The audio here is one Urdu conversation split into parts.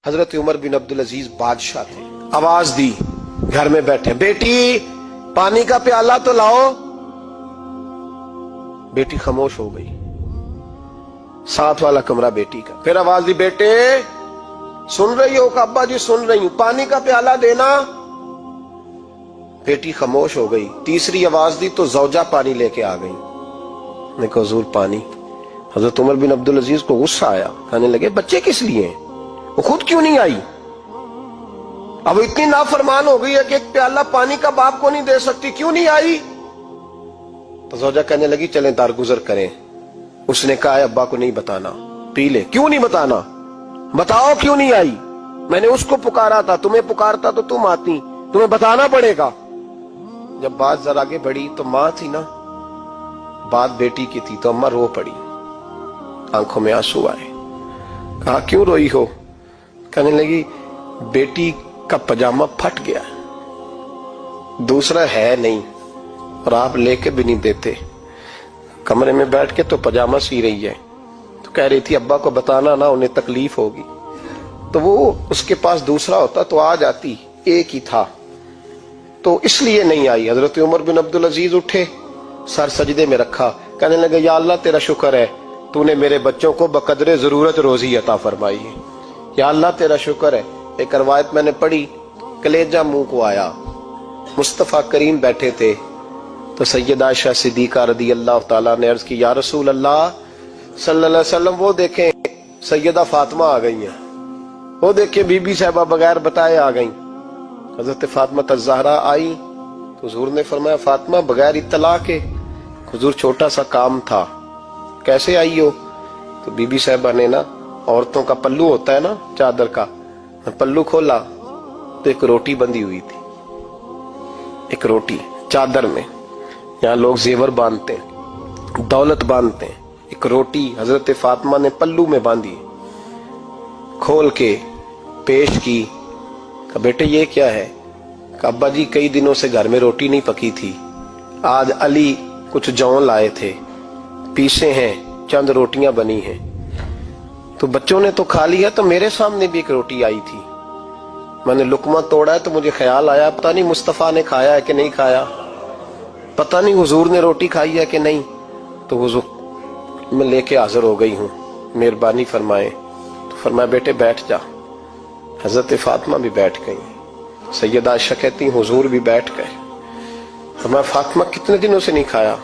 حضرت عمر بن عبد العزیز بادشاہ تھے، آواز دی گھر میں بیٹھے، بیٹی پانی کا پیالہ تو لاؤ۔ بیٹی خاموش ہو گئی، ساتھ والا کمرہ بیٹی کا، پھر آواز دی بیٹے سن رہی ہو کہ ابا جی سن رہی ہوں، پانی کا پیالہ دینا۔ بیٹی خاموش ہو گئی، تیسری آواز دی تو زوجہ پانی لے کے آ گئی، نے کہا حضور پانی۔ حضرت عمر بن عبد العزیز کو غصہ آیا، کہنے لگے بچے کس لیے ہیں، وہ خود کیوں نہیں آئی؟ اب اتنی نافرمان ہو گئی ہے کہ ایک پیالہ پانی کا باپ کو نہیں دے سکتی، کیوں نہیں آئی؟ تو زوجہ کہنے لگی چلیں درگزر کریں۔ اس نے کہا ابا کو نہیں بتانا، پی لے۔ کیوں نہیں بتانا؟ بتاؤ کیوں نہیں آئی؟ میں نے اس کو پکارا تھا، تمہیں پکارتا تو تم آتی، تمہیں بتانا پڑے گا۔ جب بات ذرا آگے بڑھی تو ماں تھی نا، بات بیٹی کی تھی، تو اماں رو پڑی، آنکھوں میں آنسو آئے۔ کہا کیوں روئی ہو؟ کہنے لگی بیٹی کا پجامہ پھٹ گیا، دوسرا ہے نہیں، اور آپ لے کے بھی نہیں دیتے، کمرے میں بیٹھ کے تو پجامہ سی رہی ہے، تو کہہ رہی تھی ابا کو بتانا نا، انہیں تکلیف ہوگی، تو وہ اس کے پاس دوسرا ہوتا تو آ جاتی، ایک ہی تھا، تو اس لیے نہیں آئی۔ حضرت عمر بن عبد العزیز اٹھے، سر سجدے میں رکھا، کہنے لگے یا اللہ تیرا شکر ہے، تو نے میرے بچوں کو بقدر ضرورت روزی عطا فرمائی ہے، یا اللہ تیرا شکر ہے۔ ایک روایت میں نے پڑھی، کلیجہ منہ کو آیا، مصطفیٰ کریم بیٹھے تھے، تو سیدہ عائشہ صدیقہ رضی اللہ تعالیٰ نے عرض کی یا رسول اللہ صلی اللہ علیہ وسلم وہ دیکھیں سیدہ فاطمہ آ گئی ہیں، وہ دیکھیں بی بی صاحبہ بغیر بتائے آ گئیں۔ حضرت فاطمہ الزہرا آئی تو حضور نے فرمایا فاطمہ بغیر اطلاع کے؟ حضور چھوٹا سا کام تھا۔ کیسے آئی ہو؟ تو بی بی صاحبہ نے نا، عورتوں کا پلو ہوتا ہے نا چادر کا، پلو کھولا تو ایک روٹی بندھی ہوئی تھی، ایک روٹی چادر میں، یہاں لوگ زیور باندھتے ہیں، دولت باندھتے ہیں، ایک روٹی حضرت فاطمہ نے پلو میں باندھی، کھول کے پیش کی، کہ بیٹے یہ کیا ہے؟ کہ ابا جی کئی دنوں سے گھر میں روٹی نہیں پکی تھی، آج علی کچھ جون لائے تھے، پیسے ہیں، چند روٹیاں بنی ہیں، تو بچوں نے تو کھا لیا، تو میرے سامنے بھی ایک روٹی آئی تھی، میں نے لقمہ توڑا ہے تو مجھے خیال آیا پتہ نہیں مصطفیٰ نے کھایا ہے کہ نہیں کھایا، پتہ نہیں حضور نے روٹی کھائی ہے کہ نہیں، تو حضور میں لے کے حاضر ہو گئی ہوں، مہربانی فرمائیں۔ تو فرمایا بیٹے بیٹھ جا۔ حضرت فاطمہ بھی بیٹھ گئی، سیدہ عائشہ کہتی ہیں حضور بھی بیٹھ گئے۔ فرمایا فاطمہ کتنے دنوں سے نہیں کھایا؟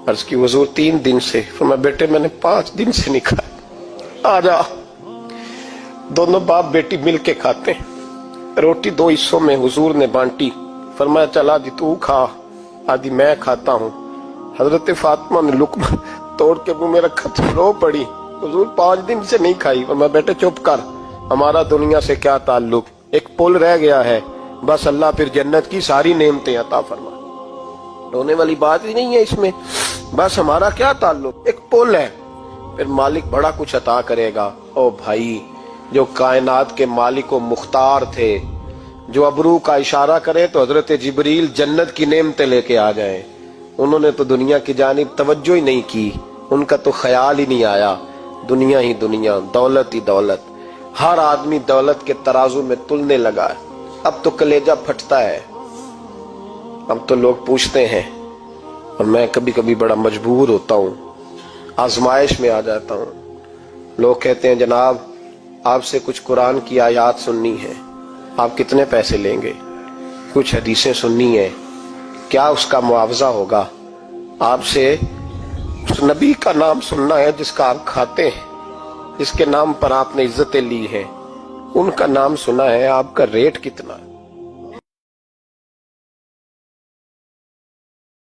عرض کی حضور 3 دن سے۔ فرمایا بیٹے میں نے 5 دن سے نہیں کھایا، آ جا۔ دونوں باپ بیٹی مل کے کھاتے ہیں، روٹی 2 حصوں میں حضور نے بانٹی، فرمایا چلا جی تو کھا، آدھی میں کھاتا ہوں۔ حضرت فاطمہ نے لقمہ توڑ کے منہ میں رکھا تو رو پڑی، حضور 5 دن سے نہیں کھائی۔ فرمایا بیٹے چپ کر، ہمارا دنیا سے کیا تعلق، ایک پل رہ گیا ہے، بس اللہ پھر جنت کی ساری نعمتیں عطا فرما، رونے والی بات ہی نہیں ہے اس میں، بس ہمارا کیا تعلق، ایک پل ہے، پھر مالک بڑا کچھ عطا کرے گا۔ او بھائی، جو کائنات کے مالک و مختار تھے، جو ابرو کا اشارہ کرے تو حضرت جبریل جنت کی نعمتیں لے کے آ جائیں، انہوں نے تو دنیا کی جانب توجہ ہی نہیں کی، ان کا تو خیال ہی نہیں آیا، دنیا ہی دنیا، دولت ہی دولت، ہر آدمی دولت کے ترازو میں تلنے لگا ہے۔ اب تو کلیجہ پھٹتا ہے، اب تو لوگ پوچھتے ہیں، اور میں کبھی کبھی بڑا مجبور ہوتا ہوں، آزمائش میں آ جاتا ہوں، لوگ کہتے ہیں جناب آپ سے کچھ قرآن کی آیات سننی ہے، آپ کتنے پیسے لیں گے؟ کچھ حدیثیں سننی ہیں، کیا اس کا معاوضہ ہوگا؟ آپ سے اس نبی کا نام سننا ہے جس کا آپ کھاتے ہیں، جس کے نام پر آپ نے عزتیں لی ہیں، ان کا نام سنا ہے، آپ کا ریٹ کتنا ہے؟